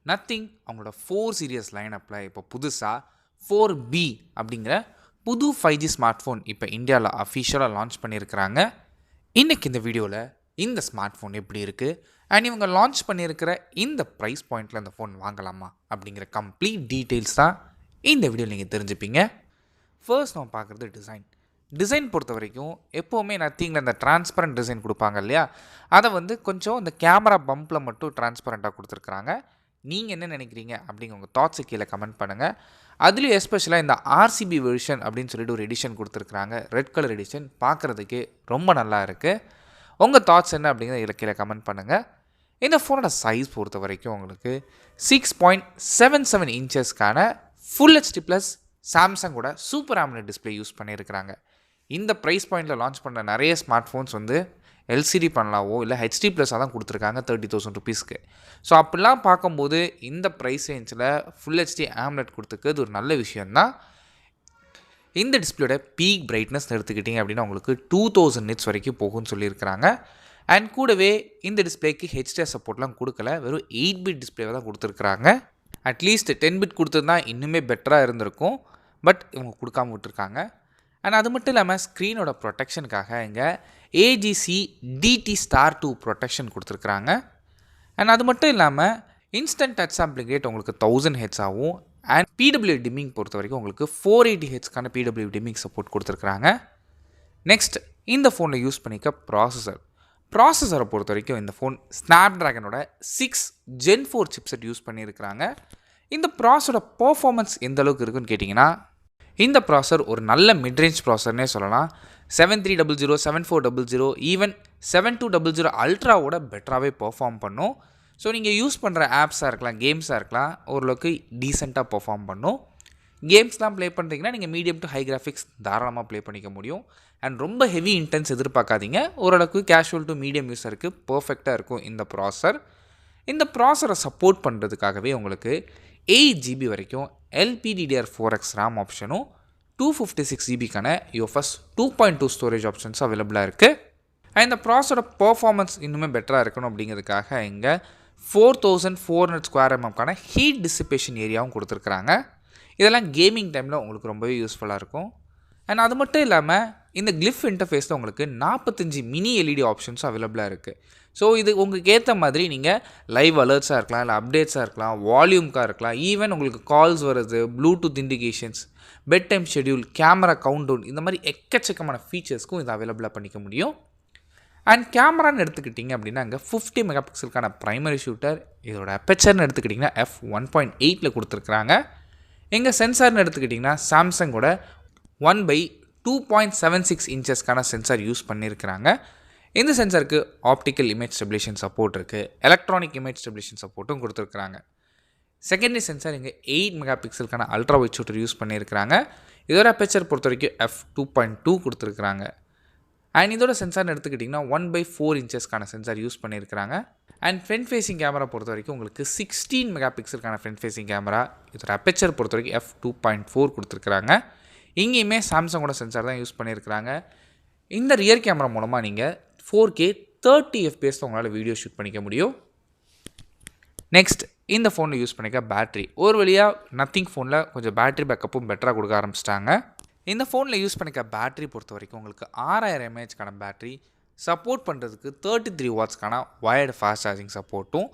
Nothing அவங்களோட 4 serious லைனப்பில் இப்போ புதுசாக 4B அப்படிங்கிற புது 5G ஸ்மார்ட் ஃபோன் இப்போ இந்தியாவில் அஃபிஷியலாக லான்ச் பண்ணியிருக்கிறாங்க. இன்றைக்கி இந்த வீடியோவில் இந்த ஸ்மார்ட் ஃபோன் எப்படி இருக்குது அண்ட் இவங்க லான்ச் பண்ணியிருக்கிற இந்த ப்ரைஸ் பாயிண்டில் இந்த ஃபோன் வாங்கலாமா அப்படிங்கிற கம்ப்ளீட் டீட்டெயில்ஸ் தான் இந்த வீடியோவில் நீங்கள் தெரிஞ்சுப்பீங்க. ஃபர்ஸ்ட் நம்ம பார்க்குறது டிசைன் பொறுத்த வரைக்கும் எப்போவுமே நத்திங்கில் இந்த டிரான்ஸ்பரண்ட் டிசைன் கொடுப்பாங்க இல்லையா, அதை கொஞ்சம் இந்த கேமரா பம்பில் மட்டும் டிரான்ஸ்பரண்ட்டாக கொடுத்துருக்குறாங்க. நீங்கள் என்ன நினைக்கிறீங்க அப்படிங்கிற உங்கள் தாட்ஸு கீழே கமெண்ட் பண்ணுங்கள். அதுலேயும் எஸ்பெஷலாக இந்த RCB வெர்ஷன் அப்படின்னு சொல்லிட்டு ஒரு எடிஷன் கொடுத்துருக்குறாங்க, ரெட் கலர் எடிஷன், பார்க்குறதுக்கு ரொம்ப நல்லா இருக்குது. உங்கள் தாட்ஸ் என்ன அப்படிங்கிறத இதில் கீழே கமெண்ட் பண்ணுங்கள். இந்த ஃபோனோட சைஸ் பொறுத்த வரைக்கும் உங்களுக்கு 6.77 இன்ச்சஸ்க்கான ஃபுல் HD ப்ளஸ் சாம்சங்கோட சூப்பர் AMOLED டிஸ்பிளே யூஸ் பண்ணியிருக்கிறாங்க. இந்த ப்ரைஸ் பாயிண்டில் லான்ச் பண்ண நிறைய ஸ்மார்ட் ஃபோன்ஸ் LCD பண்ணலாவோ இல்லை HD ப்ளஸாக தான் கொடுத்துருக்காங்க 30,000 ருபீஸ்க்கு. ஸோ அப்படிலாம் பார்க்கும்போது இந்த ப்ரைஸ் ரேஞ்சில் ஃபுல் HD AMOLED கொடுத்துருக்கு ஒரு நல்ல விஷயந்தான். இந்த டிஸ்பிளேயோட பீக் பிரைட்னஸ் எடுத்துக்கிட்டிங்க அப்படின்னா உங்களுக்கு 2000 nits வரைக்கும் போகும்னு சொல்லியிருக்கிறாங்க. அண்ட் கூடவே இந்த டிஸ்பிளேக்கு HDR சப்போர்ட்லாம் கொடுக்கல, வெறும் 8-bit டிஸ்பிளேவை தான் கொடுத்துருக்குறாங்க. அட்லீஸ்ட் 10-bit கொடுத்துருந்தா இன்னுமே பெட்டராக இருந்திருக்கும், பட் இவங்க கொடுக்காம விட்டுருக்காங்க. அண்ட் அது மட்டும் இல்லாமல் ஸ்க்ரீனோட ப்ரொடெக்ஷனுக்காக இங்கே AGC DT*2 ப்ரொடெக்ஷன் கொடுத்துருக்குறாங்க. அண்ட் அது மட்டும் இல்லாமல் இன்ஸ்டன்ட் டச் சாம்பிளிங் ரேட் உங்களுக்கு 1000 Hz ஆகும். அண்ட் PW டிம்மிங் பொறுத்த வரைக்கும் உங்களுக்கு 480 Hzக்கான PW டிம்மிங் சப்போர்ட் கொடுத்துருக்குறாங்க. நெக்ஸ்ட் இந்த ஃபோனில் யூஸ் பண்ணிக்க ப்ராசஸரை பொறுத்த வரைக்கும் இந்த ஃபோன் ஸ்னாப்ட்ராகனோட 6 Gen 4 சிப்செட் யூஸ் பண்ணியிருக்கிறாங்க. இந்த ப்ராசஸோட பர்ஃபார்மன்ஸ் எந்த அளவுக்கு இருக்குன்னு கேட்டிங்கன்னா, இந்த ப்ராசர் ஒரு நல்ல மிட்ரேஞ்ச் ப்ராசர்னே சொல்லலாம். 7300, 7400, ஈவன் 7200 அல்ட்ராவோட பெட்டராகவே பர்ஃபார்ம் பண்ணும். ஸோ நீங்கள் யூஸ் பண்ணுற ஆப்ஸாக இருக்கலாம், கேம்ஸாக இருக்கலாம், ஓரளவுக்கு டீசெண்டாக பர்ஃபார்ம் பண்ணும். கேம்ஸ்லாம் ப்ளே பண்ணுறீங்கன்னா நீங்கள் மீடியம் டு ஹை கிராஃபிக்ஸ் தாராளமாக ப்ளே பண்ணிக்க முடியும். அண்ட் ரொம்ப ஹெவி இன்டென்ஸ் எதிர்பார்க்காதீங்க, ஓரளவுக்கு கேஷுவல் டு மீடியம் யூஸருக்கு பர்ஃபெக்டாக இருக்கும் இந்த ப்ராசர். இந்த ப்ராசரை சப்போர்ட் பண்ணுறதுக்காகவே உங்களுக்கு 8GB வரைக்கும் LPDDR4X RAM ஆப்ஷனும் 256GBக்கான UFS 2.2 ஸ்டோரேஜ் ஆப்ஷன்ஸ் அவைலபிளாக இருக்குது. அண்ட் இந்த ப்ராசரோட பர்ஃபார்மன்ஸ் இன்னுமே பெட்டராக இருக்கணும் அப்படிங்கிறதுக்காக இங்கே 4400 ஸ்கொயர் எம்எம்க்கான ஹீட் டிசிபேஷன் ஏரியாவும் கொடுத்துருக்குறாங்க. இதெல்லாம் கேமிங் டைமில் உங்களுக்கு ரொம்பவே யூஸ்ஃபுல்லாக இருக்கும். அண்ட் அது மட்டும் இல்லாமல் இந்த Glyph இன்டர்ஃபேஸில் உங்களுக்கு 45 மினி LED ஆப்ஷன்ஸும் அவைலபிளாக இருக்குது. ஸோ இது உங்களுக்கு ஏற்ற மாதிரி நீங்கள் லைவ் அலர்ட்ஸாக இருக்கலாம், இல்லை அப்டேட்ஸாக இருக்கலாம், வால்யூம்க்காக இருக்கலாம், ஈவன் உங்களுக்கு கால்ஸ் வருது, bluetooth indications, bed time schedule, camera count down, இந்த மாதிரி எக்கச்சக்கமான ஃபீச்சர்ஸ்க்கும் இதை அவைலபிளாக பண்ணிக்க முடியும். அண்ட் கேமரான்னு எடுத்துக்கிட்டிங்க அப்படின்னா இங்கே 50 மெகாபிக்சலுக்கான ப்ரைமரி ஷூட்டர், இதோட அப்பெச்சர்னு எடுத்துக்கிட்டிங்கன்னா f1.8 கொடுத்துருக்குறாங்க. எங்கள் சென்சார்னு எடுத்துக்கிட்டிங்கன்னா சாம்சங்கோட 1/2.76 இன்ச்சஸ்க்கான சென்சார் யூஸ் பண்ணியிருக்கிறாங்க. இந்த சென்சாருக்கு ஆப்டிக்கல் இமேஜ் ஸ்டெபிலேஷன் சப்போர்ட் இருக்குது, எலக்ட்ரானிக் இமேஜ் ஸ்டெபிலேஷன் சப்போர்ட்டும் கொடுத்துருக்குறாங்க. செகண்டரி சென்சார் இங்கே 8 மெகாபிக்சலுக்கான அல்ட்ரா வைட் ஷூட்டர் யூஸ் பண்ணியிருக்கிறாங்க. இதோட அப்பெச்சர் பொறுத்த வரைக்கும் f2.2 கொடுத்துருக்குறாங்க. அண்ட் இதோட சென்சார்னு எடுத்துக்கிட்டிங்கன்னா 1/4 இன்ச்சஸ்க்கான சென்சார் யூஸ் பண்ணியிருக்கிறாங்க. அண்ட் ஃப்ரண்ட் ஃபேஸிங் கேமரா பொறுத்த வரைக்கும் உங்களுக்கு 16 மெகாபிக்சலுக்கான ஃப்ரண்ட் ஃபேஸிங் கேமரா, இதோட அப்பெச்சர் பொறுத்த வரைக்கும் f2.4 கொடுத்துருக்குறாங்க. இங்கேயுமே சாம்சங்கோட சென்சார் தான் யூஸ் பண்ணியிருக்கிறாங்க. இந்த ரியர் கேமரா மூலமாக நீங்கள் 4K 30 FPS உங்களால் வீடியோ ஷூட் பண்ணிக்க முடியும். நெக்ஸ்ட் இந்த ஃபோனில் யூஸ் பண்ணிக்க பேட்ரி, ஒரு வழியாக நத்திங் ஃபோனில் கொஞ்சம் பேட்ரி பேக்கப்பும் பெட்டராக கொடுக்க ஆரம்பிச்சிட்டாங்க. இந்த ஃபோனில் யூஸ் பண்ணிக்க பேட்ரி பொறுத்த வரைக்கும் உங்களுக்கு 6000 mAhக்கான பேட்ரி சப்போர்ட் பண்ணுறதுக்கு 33 வாட்ஸ்க்கான வயர்டு ஃபாஸ்ட் சார்ஜிங் சப்போர்ட்டும்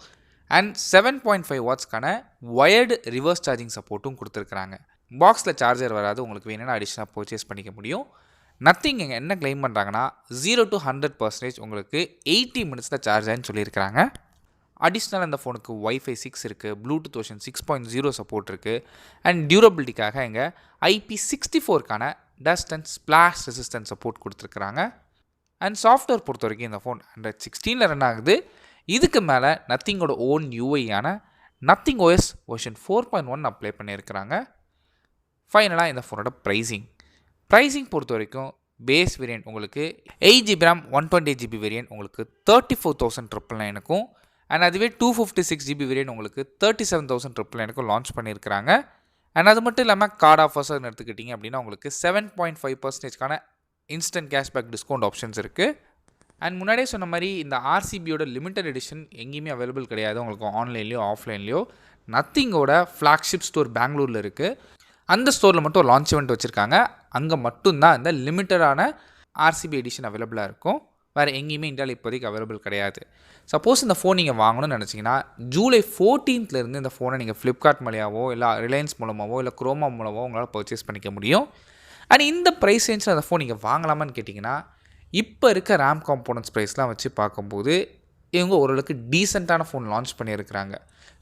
அண்ட் 7.5 வாட்ஸ்க்கான வயர்டு ரிவர்ஸ் சார்ஜிங் சப்போர்ட்டும் கொடுத்துருக்குறாங்க. பாக்ஸில் சார்ஜர் வராது, உங்களுக்கு வேணும்னா அடிஷ்னலாக பர்ச்சேஸ் பண்ணிக்க முடியும். நத்திங் இங்கே என்ன கிளைம் பண்ணுறாங்கன்னா 0 to 100% உங்களுக்கு 80 மினிட்ஸில் சார்ஜ் ஆகின்னு சொல்லியிருக்கிறாங்க. அடிஷ்னல் இந்த ஃபோனுக்கு Wi-Fi 6 இருக்குது, ப்ளூடூத் வெர்ஷன் 6.0 சப்போர்ட் இருக்குது. அண்ட் டியூரபிலிட்டிக்காக இங்கே IP64க்கான dust and splash resistant support கொடுத்துருக்குறாங்க. அண்ட் சாஃப்ட்வேர் பொறுத்த வரைக்கும் இந்த ஃபோன் Android 16 ரன் ஆகுது. இதுக்கு மேலே நத்திங்கோட ஓன் UIயான நத்திங் OS வெர்ஷன் 4.1 அப்ளை பண்ணியிருக்கிறாங்க. ஃபைனலாக இந்த ஃபோனோட ப்ரைஸிங் பொறுத்த வரைக்கும் பேஸ் வேரியன்ட் உங்களுக்கு 8GB RAM 128GB வேரியன்ட் உங்களுக்கு 34,999க்கும், அண்ட் அதுவே 256GB வேரியன்ட் உங்களுக்கு 37,999க்கும் லான்ச் பண்ணியிருக்கிறாங்க. அண்ட் அது மட்டும் இல்லாமல் கார்டு ஆஃபர்ஸ்னு எடுத்துக்கிட்டிங்க அப்படின்னா உங்களுக்கு 7.5%க்கான இன்ஸ்டன்ட் கேஷ்பேக் டிஸ்கவுண்ட் ஆப்ஷன்ஸ் இருக்குது. அண்ட் முன்னாடியே சொன்ன மாதிரி இந்த RCBயோட லிமிட்டட் எடிஷன் எங்கேயுமே அவைலபிள் கிடையாது உங்களுக்கு ஆன்லைன்லேயோ ஆஃப்லைன்லேயோ. நத்திங்கோட ஃப்ளாக்ஷிப் ஸ்டோர் பெங்களூரில் இருக்குது. அந்த ஸ்டோரில் மட்டும் ஒரு லான்ச் இவெண்ட் வச்சுருக்காங்க. அங்கே மட்டும்தான் இந்த லிமிட்டடான ஆர்சிபி எடிஷன் அவைலபிளாக இருக்கும். வேறு எங்கேயுமே இந்தியாவில் இப்போதைக்கு அவைலபிள் கிடையாது. சப்போஸ் இந்த ஃபோன் நீங்கள் வாங்கணும்னு நினச்சிங்கன்னா ஜூலை 14th இந்த ஃபோனை நீங்கள் ஃப்ளிப்கார்ட் மூலியாவோ இல்லை ரிலையன்ஸ் மூலமாகவோ இல்லை குரோமா மூலமாகவோ உங்களால் பர்ச்சேஸ் பண்ணிக்க முடியும். அண்ட் இந்த ப்ரைஸ் ரேஞ்சில் அந்த ஃபோன் நீங்கள் வாங்கலாமான்னு கேட்டிங்கன்னா இப்போ இருக்க ரேம் காம்போனன்ட்ஸ் ப்ரைஸ்லாம் வச்சு பார்க்கும்போது இவங்க ஓரளவுக்கு டீசெண்டான ஃபோன் லான்ச் பண்ணியிருக்கிறாங்க.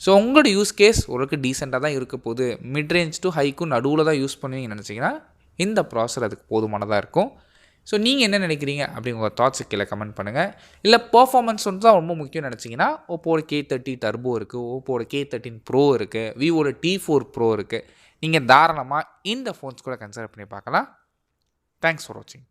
ஸோ உங்களோட யூஸ் கேஸ் ஓரளவுக்கு டீசெண்டாக தான் இருக்க போது. மிட் ரேஞ்ச் டு ஹைக்கும் நடுவில் தான் யூஸ் பண்ணுவீங்கன்னு நினச்சிங்கன்னா இந்த ப்ராசர் அதுக்கு போதுமானதாக இருக்கும். ஸோ நீங்கள் என்ன நினைக்கிறீங்க அப்படிங்கிற உங்கள் தாட்ஸு கீழே கமெண்ட் பண்ணுங்கள். இல்லை பர்ஃபார்மன்ஸ் வந்து தான் ரொம்ப முக்கியம் நினச்சிங்கன்னா ஓப்போட K30 டர்போ இருக்குது, ஓப்போட K13 ப்ரோ இருக்குது, விவோட T4 ப்ரோ இருக்குது. நீங்கள் தாராளமாக இந்த ஃபோன்ஸ் கூட கன்சிடர் பண்ணி பார்க்கலாம். தேங்க்ஸ் ஃபார் வாட்சிங்.